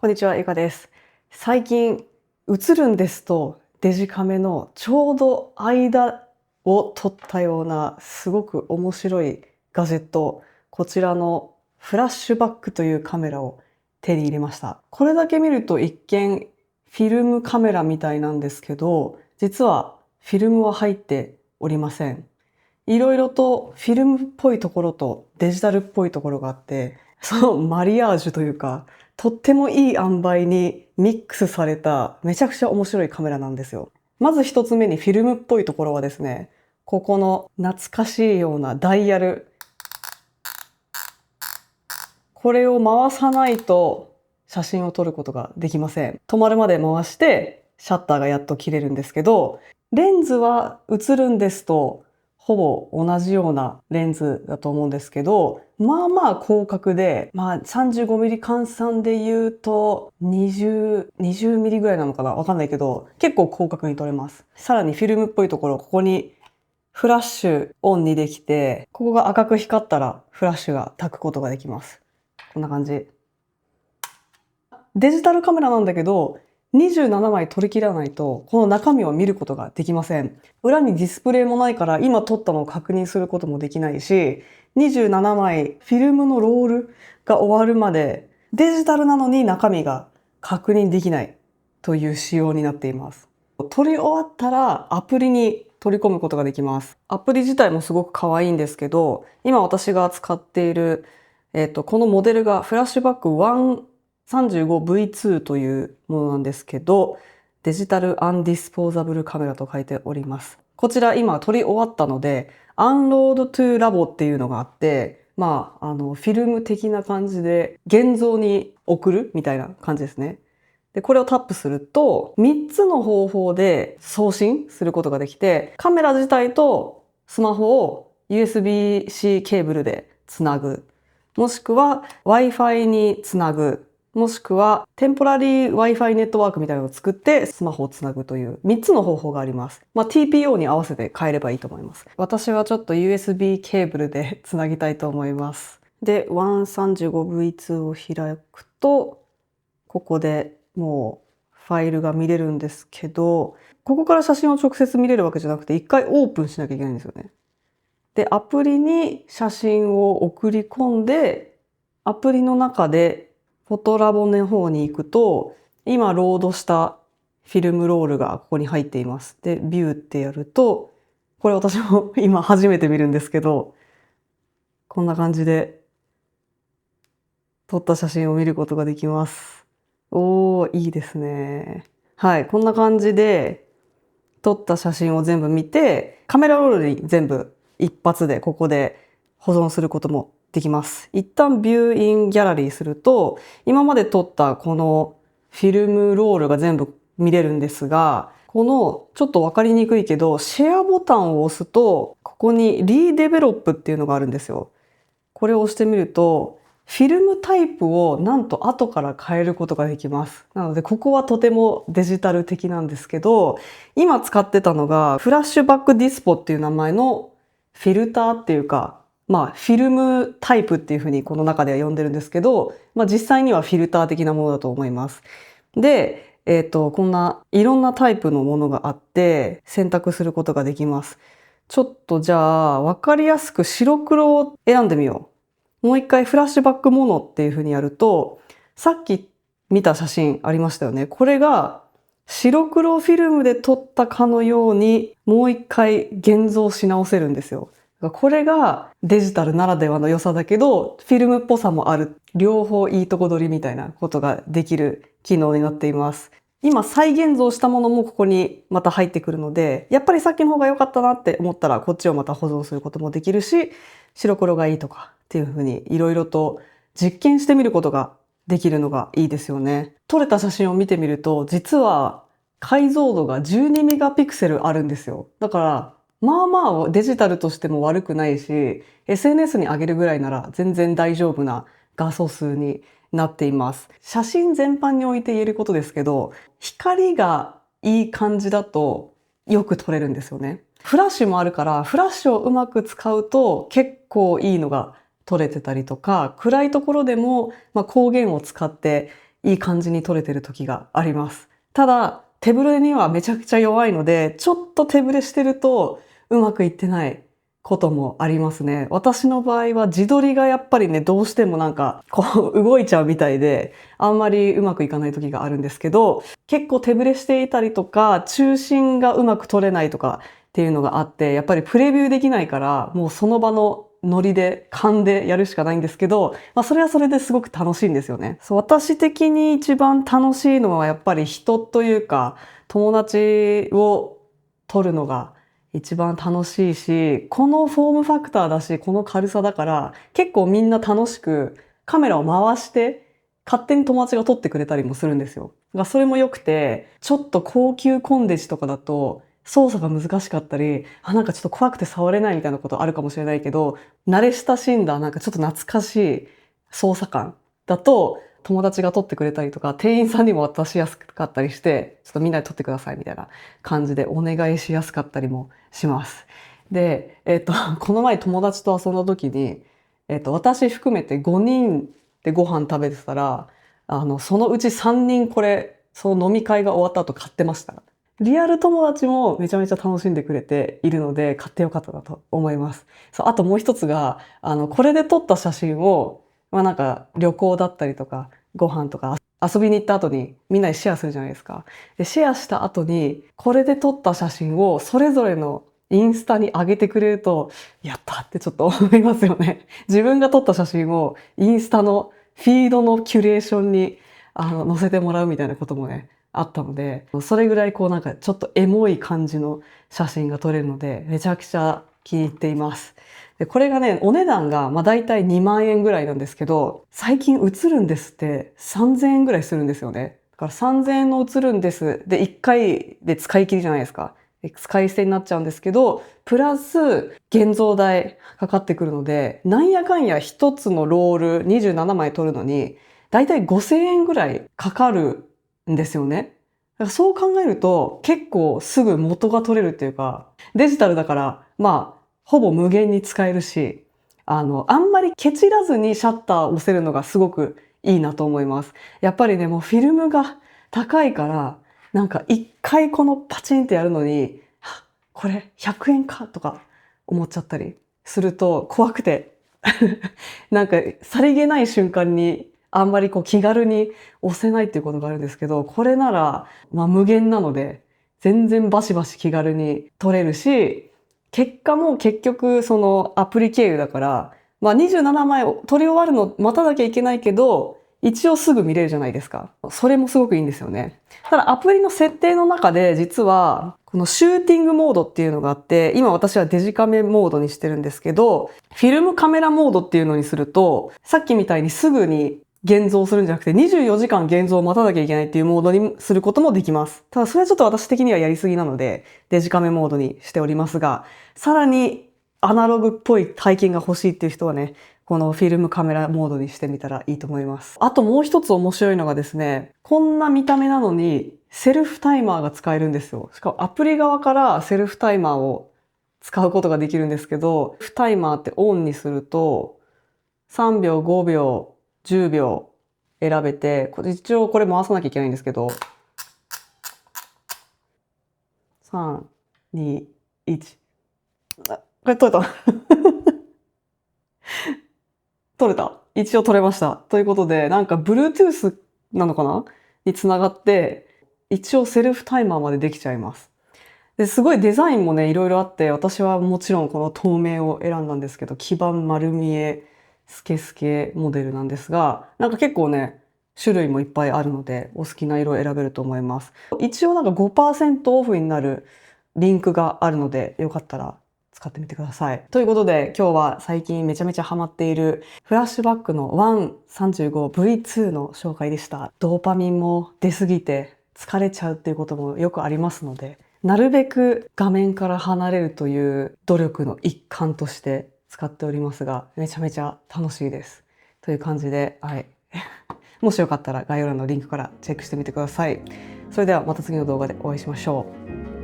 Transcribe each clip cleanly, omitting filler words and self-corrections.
こんにちは、ゆかです。最近、映るんですとデジカメのちょうど間を撮ったようなすごく面白いガジェット、こちらのフラッシュバックというカメラを手に入れました。これだけ見ると一見フィルムカメラみたいなんですけど、実はフィルムは入っておりません。いろいろとフィルムっぽいところとデジタルっぽいところがあって、そのマリアージュというか、とってもいい塩梅にミックスされためちゃくちゃ面白いカメラなんですよ。まず一つ目にフィルムっぽいところはですね、ここの懐かしいようなダイヤル。これを回さないと写真を撮ることができません。止まるまで回してシャッターがやっと切れるんですけど、レンズは映るんですとほぼ同じようなレンズだと思うんですけど、まあまあ広角で、35ミリ換算で言うと20ミリぐらいなのかなわかんないけど、結構広角に撮れます。さらにフィルムっぽいところ、ここにフラッシュオンにできて、ここが赤く光ったらフラッシュが焚くことができます。こんな感じ。デジタルカメラなんだけど、27枚撮り切らないと、この中身を見ることができません。裏にディスプレイもないから、今撮ったのを確認することもできないし、27枚フィルムのロールが終わるまで、デジタルなのに中身が確認できないという仕様になっています。撮り終わったらアプリに取り込むことができます。アプリ自体もすごく可愛いんですけど、今私が使っている、このモデルがフラッシュバック 135V2 というものなんですけど、デジタルアンディスポーザブルカメラと書いております。こちら今撮り終わったので、アンロードトゥーラボっていうのがあって、フィルム的な感じで現像に送るみたいな感じですね。で、これをタップすると、3つの方法で送信することができて、カメラ自体とスマホを USB-C ケーブルでつなぐ。もしくは Wi-Fi につなぐ。もしくはテンポラリー Wi-Fi ネットワークみたいなのを作ってスマホをつなぐという3つの方法があります。TPO に合わせて変えればいいと思います。私はちょっと USB ケーブルでつなぎたいと思います。で、135V2 を開くと、ここでもうファイルが見れるんですけど、ここから写真を直接見れるわけじゃなくて、一回オープンしなきゃいけないんですよね。で、アプリに写真を送り込んで、アプリの中でフォトラボの方に行くと、今ロードしたフィルムロールがここに入っています。で、ビューってやると、これ私も今初めて見るんですけど、こんな感じで撮った写真を見ることができます。おー、いいですね。はい、こんな感じで撮った写真を全部見て、カメラロールに全部一発でここで保存することもできます。一旦ビューインギャラリーすると、今まで撮ったこのフィルムロールが全部見れるんですが、このちょっとわかりにくいけど、シェアボタンを押すと、ここにリーデベロップっていうのがあるんですよ。これを押してみると、フィルムタイプをなんと後から変えることができます。なので、ここはとてもデジタル的なんですけど、今使ってたのが、フラッシュバックディスポっていう名前のフィルターっていうか、フィルムタイプっていうふうにこの中では呼んでるんですけど、実際にはフィルター的なものだと思います。で、こんないろんなタイプのものがあって、選択することができます。ちょっとじゃあ、わかりやすく白黒を選んでみよう。もう一回フラッシュバックモノっていう風にやると、さっき見た写真ありましたよね。これが白黒フィルムで撮ったかのようにもう一回現像し直せるんですよ。これがデジタルならではの良さだけど、フィルムっぽさもある。両方いいとこ取りみたいなことができる機能になっています。今再現像したものもここにまた入ってくるので、やっぱりさっきの方が良かったなって思ったらこっちをまた保存することもできるし、白黒がいいとかっていう風にいろいろと実験してみることができるのがいいですよね。撮れた写真を見てみると、実は解像度が12メガピクセルあるんですよ。だから、デジタルとしても悪くないし、SNS に上げるぐらいなら全然大丈夫な画素数になっています。写真全般において言えることですけど、光がいい感じだとよく撮れるんですよね。フラッシュもあるから、フラッシュをうまく使うと結構いいのが撮れてたりとか、暗いところでも光源を使っていい感じに取れてる時があります。ただ、手ぶれにはめちゃくちゃ弱いので、ちょっと手ぶれしてるとうまくいってないこともありますね。私の場合は自撮りがやっぱりね、どうしてもなんかこう動いちゃうみたいで、あんまりうまくいかない時があるんですけど、結構手ぶれしていたりとか、中心がうまく取れないとかっていうのがあって、やっぱりプレビューできないから、もうその場のノリで、勘でやるしかないんですけど、それはそれですごく楽しいんですよね。そう、私的に一番楽しいのはやっぱり人というか、友達を撮るのが一番楽しいし、このフォームファクターだし、この軽さだから、結構みんな楽しくカメラを回して、勝手に友達が撮ってくれたりもするんですよ。それも良くて、ちょっと高級コンデジとかだと、操作が難しかったり、なんかちょっと怖くて触れないみたいなことあるかもしれないけど、慣れ親しんだなんかちょっと懐かしい操作感だと、友達が撮ってくれたりとか、店員さんにも渡しやすかったりして、ちょっとみんなで撮ってくださいみたいな感じでお願いしやすかったりもします。で、この前友達と遊んだ時に、私含めて5人でご飯食べてたら、そのうち3人これ、その飲み会が終わった後買ってました。リアル友達もめちゃめちゃ楽しんでくれているので、買ってよかったなと思います。そう、あともう一つが、これで撮った写真を、なんか旅行だったりとか、ご飯とか遊びに行った後にみんなでシェアするじゃないですか。で、シェアした後に、これで撮った写真をそれぞれのインスタに上げてくれると、やったってちょっと思いますよね。自分が撮った写真をインスタのフィードのキュレーションに載せてもらうみたいなこともね、あったので、それぐらいこうなんかちょっとエモい感じの写真が撮れるので、めちゃくちゃ気に入っています。で、これがね、お値段がだいたい2万円ぐらいなんですけど、最近映るんですって3000円ぐらいするんですよね。だから3000円の映るんです。で、1回で使い切りじゃないですか。使い捨てになっちゃうんですけど、プラス現像代かかってくるので、なんやかんや一つのロール27枚撮るのに、だいたい5000円ぐらいかかるんですよね。だからそう考えると結構すぐ元が取れるっていうか、デジタルだからほぼ無限に使えるし、あんまりケチらずにシャッターを押せるのがすごくいいなと思います。やっぱりね、もうフィルムが高いから、なんか一回このパチンってやるのに、これ100円かとか思っちゃったりすると怖くて、なんかさりげない瞬間にあんまりこう気軽に押せないっていうことがあるんですけど、これなら無限なので全然バシバシ気軽に撮れるし、結果も結局そのアプリ経由だから、27枚を撮り終わるの待たなきゃいけないけど、一応すぐ見れるじゃないですか。それもすごくいいんですよね。ただアプリの設定の中で実はこのシューティングモードっていうのがあって、今私はデジカメモードにしてるんですけど、フィルムカメラモードっていうのにすると、さっきみたいにすぐに現像するんじゃなくて24時間現像を待たなきゃいけないっていうモードにすることもできます。ただそれはちょっと私的にはやりすぎなのでデジカメモードにしておりますが、さらにアナログっぽい体験が欲しいっていう人はね、このフィルムカメラモードにしてみたらいいと思います。あともう一つ面白いのがですね、こんな見た目なのにセルフタイマーが使えるんですよ。しかもアプリ側からセルフタイマーを使うことができるんですけど、セルフタイマーってオンにすると3秒、5秒、10秒選べて、一応これ回さなきゃいけないんですけど、3、2、1。これ取れた。取れた。一応取れました。ということで、なんか Bluetooth なのかなにつながって、一応セルフタイマーまでできちゃいます。で、すごいデザインもね、いろいろあって、私はもちろんこの透明を選んだんですけど、基板丸見えスケスケモデルなんですが、なんか結構ね、種類もいっぱいあるので、お好きな色を選べると思います。一応なんか 5% オフになるリンクがあるので、よかったら使ってみてください。ということで、今日は最近めちゃめちゃハマっているフラッシュバックの ONE35V2 の紹介でした。ドーパミンも出すぎて疲れちゃうっていうこともよくありますので、なるべく画面から離れるという努力の一環として使っておりますが、めちゃめちゃ楽しいです。という感じで、はい。もしよかったら概要欄のリンクからチェックしてみてください。それではまた次の動画でお会いしましょ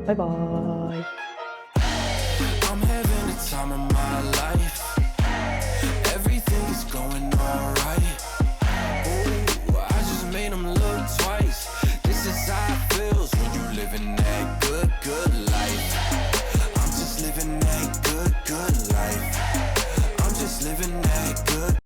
う。バイバーイ。